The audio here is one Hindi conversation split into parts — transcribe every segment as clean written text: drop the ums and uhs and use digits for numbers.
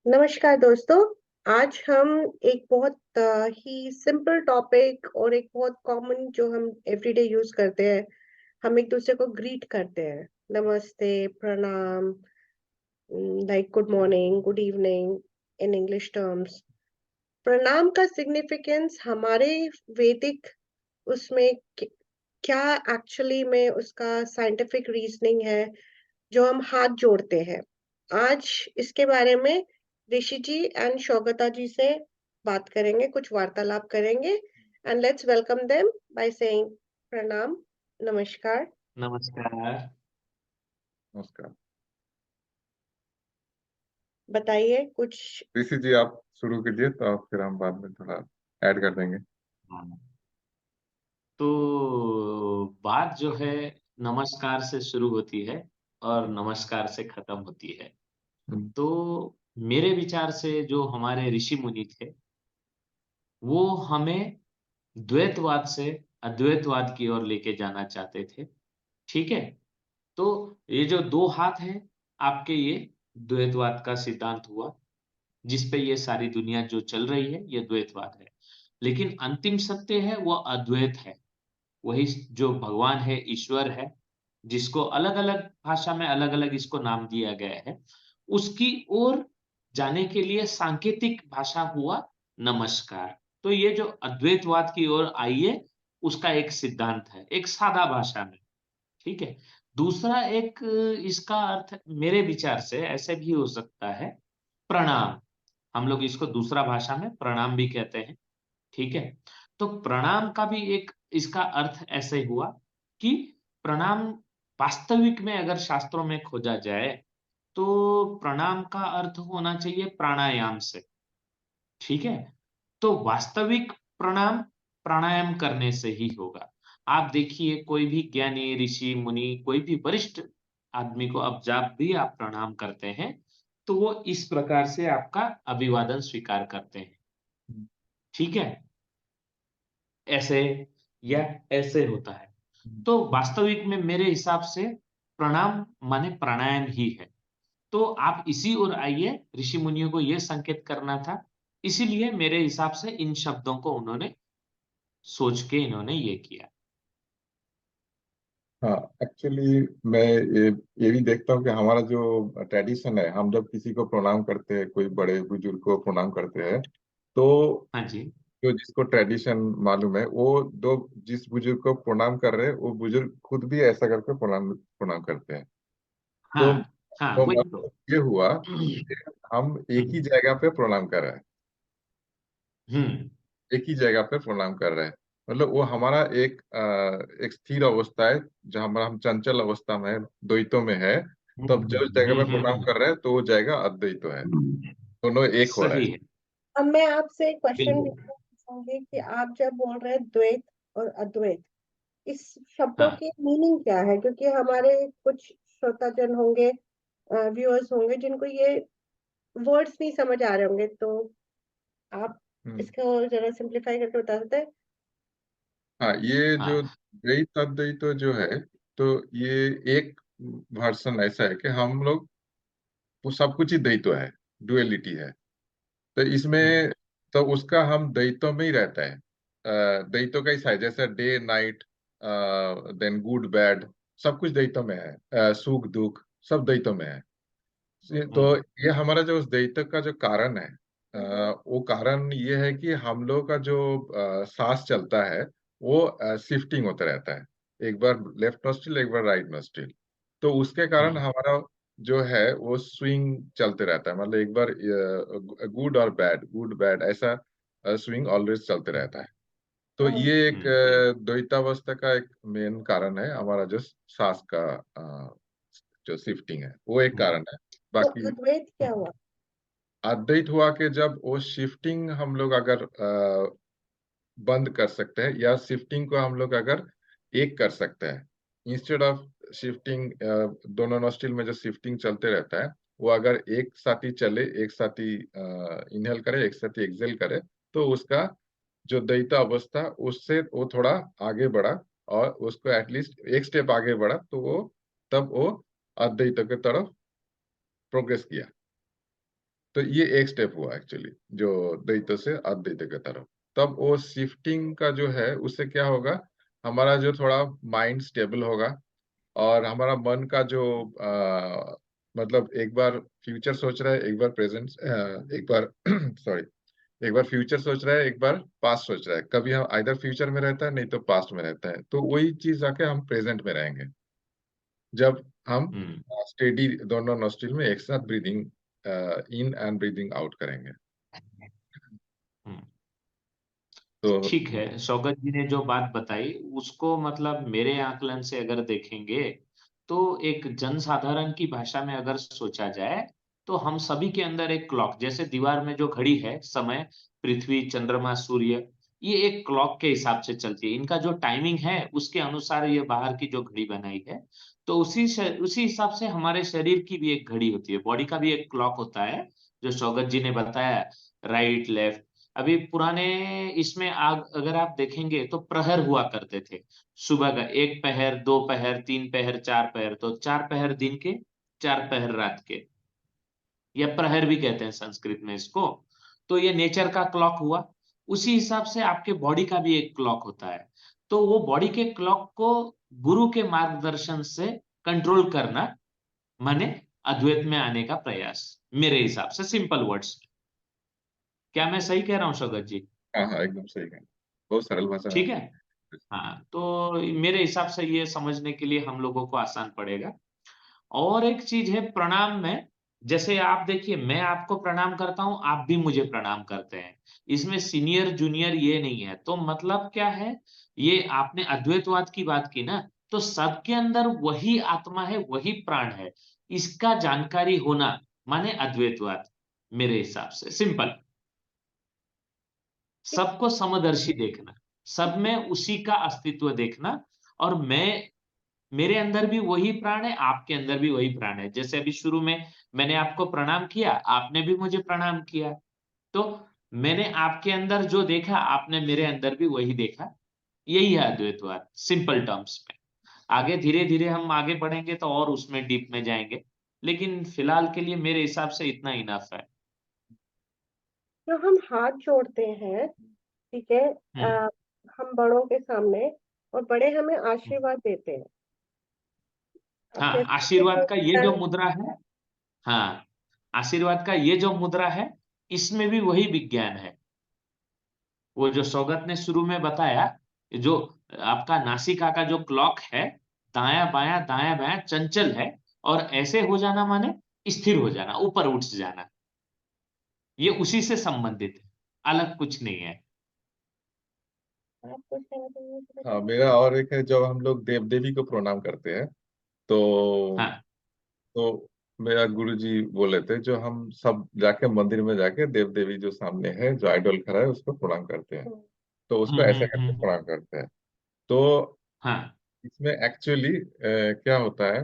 नमस्कार दोस्तों। आज हम एक बहुत ही सिंपल टॉपिक और एक बहुत कॉमन जो हम एवरीडे यूज करते हैं। हम एक दूसरे को ग्रीट करते हैं। नमस्ते, प्रणाम, like good morning, good evening in English terms. प्रणाम का सिग्निफिकेंस हमारे वैदिक उसमें क्या एक्चुअली में उसका साइंटिफिक रीजनिंग है जो हम हाथ जोड़ते हैं। आज इसके बारे में ऋषि जी एंड शौगता जी से बात करेंगे, कुछ वार्तालाप करेंगे। And let's welcome them by saying प्रणाम, नमस्कार। नमस्कार। नमस्कार। बताइए कुछ। ऋषि जी, आप शुरू कीजिए तो आप फिर हम बाद में थोड़ा ऐड कर देंगे। हाँ, तो बात जो है नमस्कार से शुरू होती है और नमस्कार से खत्म होती है। हम्म। तो मेरे विचार से जो हमारे ऋषि मुनि थे, वो हमें द्वैतवाद से अद्वैतवाद की ओर लेके जाना चाहते थे। ठीक है? तो ये जो 2 हाथ हैं, आपके ये द्वैतवाद का सिद्धांत हुआ। जिस पे ये सारी दुनिया जो चल रही है, ये द्वैतवाद है। लेकिन अंतिम सत्य है वो अद्वैत है। वही जो भगवान है, ईश्वर है, जिसको अलग-अलग भाषा में अलग-अलग इसको नाम दिया गया है, उसकी ओर जाने के लिए सांकेतिक भाषा हुआ नमस्कार। तो ये जो अद्वैतवाद की ओर आई है, उसका एक सिद्धांत है, एक सादा भाषा में, ठीक है? दूसरा एक इसका अर्थ मेरे विचार से ऐसे भी हो सकता है, प्रणाम। हम लोग इसको दूसरा भाषा में प्रणाम भी कहते हैं, ठीक है? तो प्रणाम का भी एक इसका अर्थ ऐसे हुआ कि प्रणाम वास्तविक में अगर शास्त्रों में खोजा जाए, तो प्रणाम का अर्थ होना चाहिए प्राणायाम से, ठीक है? तो वास्तविक प्रणाम प्राणायाम करने से ही होगा। आप देखिए कोई भी ज्ञानी, ऋषि, मुनि, कोई भी वरिष्ठ आदमी को अब जब भी आप प्रणाम करते हैं, तो वो इस प्रकार से आपका अभिवादन स्वीकार करते हैं, ठीक है? ऐसे या ऐसे होता है। तो वास्तविक में मेरे हिसाब से प्रणाम माने प्राणायाम ही है। तो आप इसी ओर आइए, ऋषि मुनियों को ये संकेत करना था, इसीलिए मेरे हिसाब से इन शब्दों को उन्होंने सोच के इन्होंने ये किया। हाँ, एक्चुअली मैं ये भी देखता हूँ कि हमारा जो ट्रेडिशन है, हम जब किसी को प्रणाम करते हैं, कोई बड़े बुजुर्ग को प्रणाम करते हैं, तो हाँ जी। जो जिसको ट्रेडिशन मालूम है, वो दो जिस बुजुर्ग को प्रणाम कर रहे हैं, वो बुजुर्ग खुद भी ऐसा करके प्रणाम प्रणाम करते हैं। तो हाँ, हाँ, तो वही तो। मतलब ये हुआ कि हम एक ही हुँ, जगह पे प्रणाम कर रहे हैं, हुँ, एक ही जगह पे प्रणाम कर रहे हैं। मतलब वो हमारा एक स्थिर अवस्था है, जहाँ हम चंचल अवस्था में है, द्वैतों में है। हुँ, तब हुँ, जो जगह हुँ, पे हुँ, प्रणाम हुँ, कर रहे हैं, तो वो जगह अद्वैत है। हुँ। दोनों एक हो रहा है। सही है, अब मैं आपसे एक क्वेश्चन भी बिल्कुल। पूछूंगी कि आप जब बोल रहे हैं द्वैत और अद्वैत, इस शब्दों हाँ, की मीनिंग क्या है? क्योंकि हमारे कुछ श्रोताजन होंगे, व्यूअर्स होंगे जिनको ये वर्ड्स नहीं समझ आ रहे होंगे, तो आप हम्म। इसको जरा सिंप्लीफाई करके बता सकते हैं? हाँ, ये जो हाँ, द्वैत अद्वैत जो है, तो ये एक वर्षन ऐसा है कि हम लोग, वो सब कुछ ही द्वैत है, डुअलिटी है। तो हुँ, इसमें तो उसका हम द्वैतों में ही रहता है। द्वैतों का ही है, जैसे day night, then good bad, सब कुछ द्वैतों में है। सुख दुख सब द्वैतों में है। हुँ, तो ये हमारा जो उस द्वैत का जो कारण है, हम्म। वो कारण ये है कि हम लोग का जो सांस चलता है, वो शिफ्टिंग होता रहता है। एक बार लेफ्ट नोस्ट्रिल, एक बार राइट नोस्ट्रिल। तो उसके कारण हुँ, हमारा जो है वो स्विंग चलते रहता है। मतलब एक बार गुड और बैड, गुड बैड, ऐसा स्विंग ऑलवेज चलते रहता है। तो ये एक हुँ, द्वैतावस्था का एक मेन कारण है, हमारा जो सांस का जो शिफ्टिंग है, वो एक हुँ, कारण है। तो बाकी अद्वैत क्या हुँ, हुआ? अद्वैत हुआ कि जब वो शिफ्टिंग हम लोग अगर बंद कर सकते हैं, या शिफ्टिंग को हम लोग अगर एक कर सकते हैं, इंस्टेड ऑफ शिफ्टिंग, दोनों नोस्ट्रिल में जो शिफ्टिंग चलते रहता है, वो अगर एक साथ ही चले, एक साथ ही इनहेल करे, एक साथ ही एक्सेल करे, तो उसका जो द्वैत अवस्था, उससे वो थोड़ा आगे बढ़ा, और उसको एटलीस्ट एक स्टेप आगे बढ़ा, तो वो तब वो अद्वैत की तरफ प्रोग्रेस किया। तो ये एक स्टेप हुआ एक्चुअली, जो द्वैत से अद्वैत की तरफ। तब वो शिफ्टिंग का जो है उससे क्या होगा, हमारा जो थोड़ा माइंड स्टेबल होगा, और हमारा मन का जो मतलब एक बार फ्यूचर सोच रहा है, एक बार प्रेजेंट, एक बार सॉरी, एक बार फ्यूचर सोच रहा है, एक बार पास्ट सोच रहा है। कभी हम आइदर फ्यूचर में रहता है, नहीं तो पास्ट में रहता है। तो वही चीज आके हम प्रेजेंट में रहेंगे जब हम हम्म स्टेडी दोनों नोस्ट्रिल में एक साथ breathing in and breathing out करेंगे। हम्म। तो ठीक है, शौकत जी ने जो बात बताई उसको मतलब मेरे आकलन से अगर देखेंगे तो एक जनसाधारण की भाषा में अगर सोचा जाए तो हम सभी के अंदर एक क्लॉक, जैसे दीवार में जो घड़ी है, समय, पृथ्वी, चंद्रमा, सूर्य, ये एक क्लॉक के हिसाब से चलती है। इनका जो टाइमिंग है उसके अनुसार ये बाहर की जो घड़ी बनाई है, तो उसी हिसाब से हमारे शरीर की भी एक घड़ी होती है, बॉडी का भी एक क्लॉक होता है, जो शौकत जी ने बताया, राइट लेफ्ट। अभी पुराने इसमें अगर आप देखेंगे तो प्रहर हुआ करते थे। सुबह का एक पहर, दो पहर, तीन पहर, चार पहर, तो चार पहर दिन के, चार पहर रात के, या प्रहर भी कहते हैं संस्कृत में इसको। तो ये नेचर का क्लॉक हुआ। उसी हिसाब से आपके बॉडी का भी एक क्लॉक होता है। तो वो बॉडी के क्लॉक को गुरु के मार्गदर्शन से कंट्रोल करना, माने अद्वैत में आने का प्रयास, मेरे हिसाब से सिंपल वर्ड्स। क्या मैं सही कह रहा हूँ शौकत जी? हाँ हाँ, एकदम सही है, बहुत सरल भाषा है। ठीक है। हाँ, तो मेरे हिसाब से ये समझने के लिए हम लोगों को आसान पड़ेगा। और एक चीज है प्रणाम में, जैसे आप देखिए, मैं आपको प्रणाम करता हूं, आप भी मुझे प्रणाम करते हैं। इसमें सीनियर जूनियर ये नहीं है। तो मतलब क्या है, ये आपने अद्वैतवाद की बात की ना, तो सबके अंदर वही आत्मा है, वही प्राण है, इसका जानकारी होना माने अद्वैतवाद, मेरे हिसाब से सिंपल। सबको समदर्शी देखना, सब में उसी का अस्तित्व देखना। और मेरे अंदर भी वही प्राण है, आपके अंदर भी वही प्राण है। जैसे अभी शुरू में मैंने आपको प्रणाम किया, आपने भी मुझे प्रणाम किया, तो मैंने आपके अंदर जो देखा, आपने मेरे अंदर भी वही देखा। यही है अद्वैतवाद सिंपल टर्म्स में। आगे धीरे धीरे हम आगे बढ़ेंगे तो और उसमें डीप में जाएंगे, लेकिन फिलहाल के लिए मेरे हिसाब से इतना इनफ है। जो हम हाथ जोड़ते हैं, ठीक है, हम्म हम बड़ों के सामने, और बड़े हमें हम्म। आशीर्वाद देते हैं। अब हाँ, जैसे कि आशीर्वाद का ये जो होता मुद्रा है, हाँ, आशीर्वाद का ये जो मुद्रा है, इसमें भी वही विज्ञान है। वो जो सौगत ने शुरू में बताया, जो आपका नासिका का जो क्लॉक है, दाया बायां चंचल है, और ऐसे हो जाना माने स्थिर हो जाना, ऊपर उठ जाना, ये उसी से संबंधित है, अलग कुछ नहीं है। आप कुछ कहना चाहिए तो हाँ, बताइए। मेरा और एक है, जब हम लोग देव देवी को प्रणाम करते हैं तो हाँ तो मेरा गुरुजी बोले थे, जो हम सब जाके मंदिर में जाके देव देवी जो सामने है, जो आइडल खड़ा है, उसको प्रणाम करते हैं। हम्म, तो उसको ऐसे करके हम्म। प्रणाम करते हैं। तो हाँ इसमें एक्चुअली क्या होता है,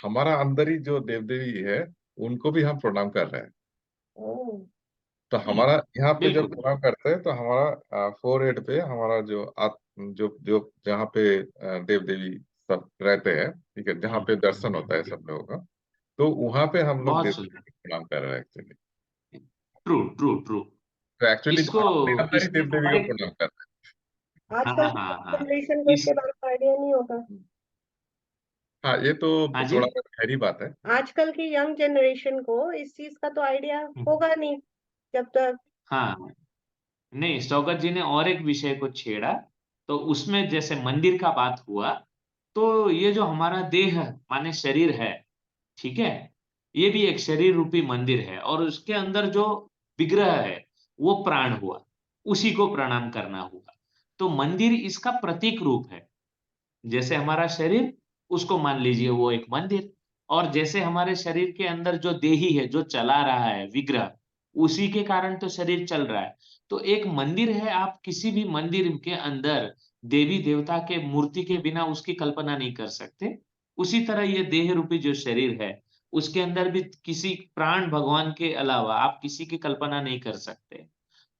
हमारा अंदर ही जो देव देवी है, उनको भी हम प्रणाम कर रहे हैं। ओह, तो हम्म, हमारा यहाँ पे जब बिल्कुल। प्रणाम करते हैं, तो हमारा फोर हेड पे हमारा जो जो जो जहाँ पे देव देवी सब रहते हैं, ठीक है, जहाँ पे दर्शन होता है सब लोगों का, तो वहां पे हम लोग देव बहुत देवी सुंदर। को प्रणाम कर रहे हैं एक्चुअली। True true true. तो एक्चुअली इसको, अपने अंदर ही इसमें देव देवी को हमारे, प्रणाम कर रहे हाँ आजकल हाँ की हाँ, जनरेशन को इस, इसके बारे में आइडिया नहीं होगा। हैं। हाँ, ये तो हाँ जी। थोड़ा गहरी बात है। आजकल की यंग जनरेशन को इस चीज का तो आइडिया होगा नहीं जब तक। हाँ, नहीं, शौकत जी ने और एक विषय को छेड़ा, तो उसमें जैसे मंदिर का बात हुआ, तो ये जो हमारा देह माने शरीर है, ठीक है, ये भी एक शरीर रूपी मंदिर है, और उसके अंदर जो विग्रह है वो प्राण हुआ, उसी को प्रणाम करना हुआ। तो मंदिर इसका प्रतीक रूप है। जैसे हमारा शरीर, उसको मान लीजिए वो एक मंदिर, और जैसे हमारे शरीर के अंदर जो देही है, जो चला रहा है विग्रह, उसी के कारण तो शरीर चल रहा है। तो एक मंदिर है, आप किसी भी मंदिर के अंदर देवी देवता के मूर्ति के बिना उसकी कल्पना नहीं कर सकते। उसी तरह ये देह रूपी जो शरीर है, उसके अंदर भी किसी प्राण भगवान के अलावा आप किसी की कल्पना नहीं कर सकते।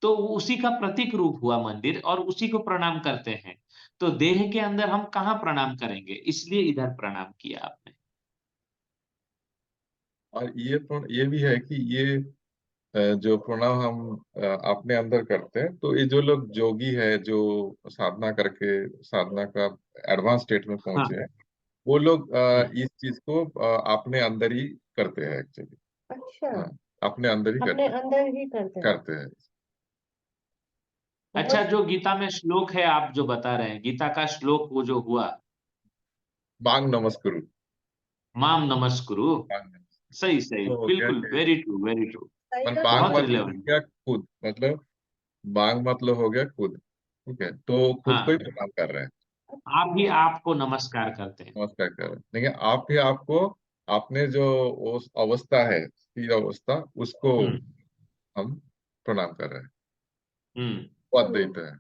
तो वो उसी का प्रतीक रूप हुआ मंदिर, और उसी को प्रणाम करते हैं। तो देह के अंदर हम कहाँ प्रणाम करेंगे, इसलिए इधर प्रणाम किया आपने। और ये भी है कि ये जो प्रणाम हम अपने अंदर करते हैं, तो ये जो लोग जोगी है, जो साधना करके साधना का एडवांस स्टेट में हाँ। पहुंचे हैं, वो लोग हम्म, इस चीज को अपने अंदर ही करते हैं एक्चुअली। अच्छा, हाँ, अपने अंदर ही अपने अंदर ही करते हैं। करते हैं। अच्छा, बहुत जो गीता में श्लोक है आप जो बता रहे हैं, गीता का श्लोक वो जो हुआ, मांग नमस्कुरु। माम नमस्कुरु। मांग नमस्कुरु। सही सही, तो हो गया बिल्कुल, कि वेरी ट्रू वेरी ट्रू। सही मन का बांग बहुत मतलब मतलब हो रिलेवेंट। गया खुद, मतलब बांग मतलब हो गया खुद। ठीक है, तो खुद को ही हाँ, प्रणाम कर रहे हैं, आप भी आपको नमस्कार करते हैं। नमस्कार कर रहे हैं। लेकिन आप ही आपको अपने जो उस अवस्था है, स्थिर अवस्था, उसको हम्म हम प्रणाम कर रहे हैं। हम्म, वो अद्वैत है।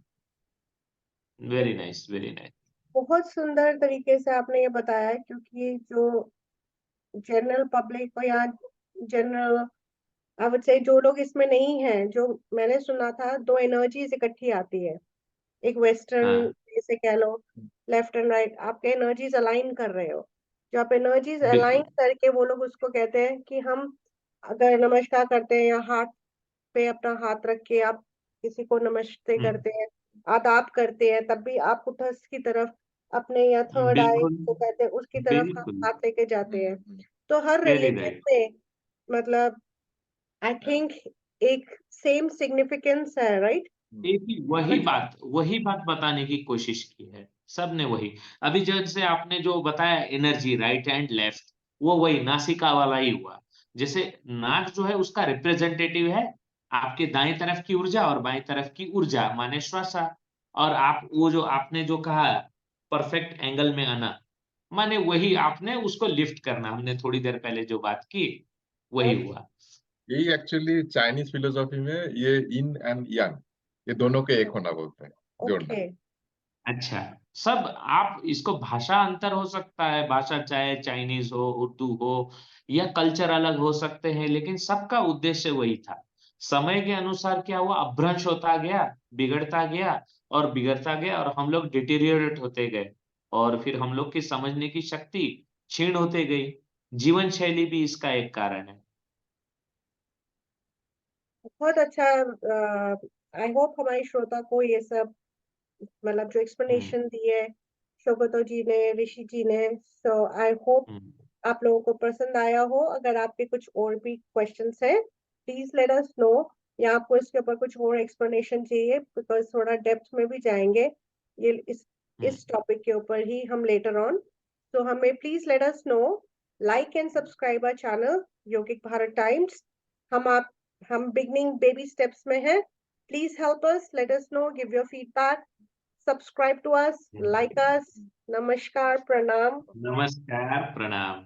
Very nice very nice. बहुत सुंदर तरीके से आपने ये बताया है, क्योंकि जो जनरल पब्लिक को या जनरल, आई वुड से, जो लोग इसमें नहीं है, जो मैंने सुना था, दो एनर्जीज इकट्ठी आती है। एक वेस्टर्न हाँ, से कह लो, लेफ्ट एंड राइट, आपके एनर्जीज अलाइन कर रहे हो। जो आप एनर्जीज अलाइन बिल्कुल। करके, वो लोग उसको कहते हैं कि हम अगर नमस्कार करते हैं या हाथ पे अपना हाथ रख के आप किसी को नमस्ते हम्म, करते हैं, आदाब करते हैं, तब भी आप उधर की तरफ अपने, या थर्ड आई बिल्कुल जो कहते हैं उसकी तरफ बिल्कुल, हाथ लेके जाते हैं। तो हर वेरी रिलीजन राइट। में, मतलब, आई थिंक एक सेम सिग्निफिकेंस है, राइट? एक ही वही बात बताने की कोशिश की है सबने, वही। अभी जैसे आपने जो बताया एनर्जी राइट एंड लेफ्ट, वो वही नासिका वाला ही हुआ। जैसे नाक जो है उसका रिप्रेजेंटेटिव है आपके दाएं तरफ की ऊर्जा और बाएं तरफ की ऊर्जा माने श्वासा। और आप वो जो आपने जो कहा परफेक्ट एंगल में आना, माने वही आपने उसको लिफ्ट करना, हमने थोड़ी देर पहले जो बात की वही हुआ। यही एक्चुअली चाइनीज फिलोसॉफी में ये इन एंड यांग, ये दोनों के एक होना बोलते हैं, जोड़ना। ओके। अच्छा, सब आप इसको भाषा अंतर हो सकता है, भाषा चाहे चाइनीज हो, उर्दू हो, या कल्चर अलग हो सकते हैं, लेकिन सबका उद्देश्य वही था। समय के अनुसार क्या हुआ, अपभ्रंश होता गया, बिगड़ता गया और बिगड़ता गया, और हम लोग डिटेरियोरेट होते गए, और फिर हम लोग की समझने की शक्ति क्षीण होते गई। जीवन शैली भी इसका एक कारण है। बहुत अच्छा। आई होप हमारे श्रोता को ये सब, मतलब जो हम्म एक्सप्लेनेशन दी है शोभतो जी ने, ऋषि जी ने, सो आई होप हम्म आप लोगों को पसंद आया हो। अगर आपके कुछ और भी क्वेश्चंस हैं, प्लीज लेट अस नो, या आपको इसके ऊपर कुछ और एक्सप्लेनेशन चाहिए, बिकॉज थोड़ा डेप्थ में भी जाएंगे ये हम्म इस टॉपिक के ऊपर ही हम लेटर ऑन। तो हमें please let us know, like and subscribe our channel Yogic Bharat times. हम बिगनिंग बेबी स्टेप्स में हैं। Please help us, let us know, give your feedback, subscribe to us, hmm. like us. Namaskar, pranam. नमस्कार, प्रणाम।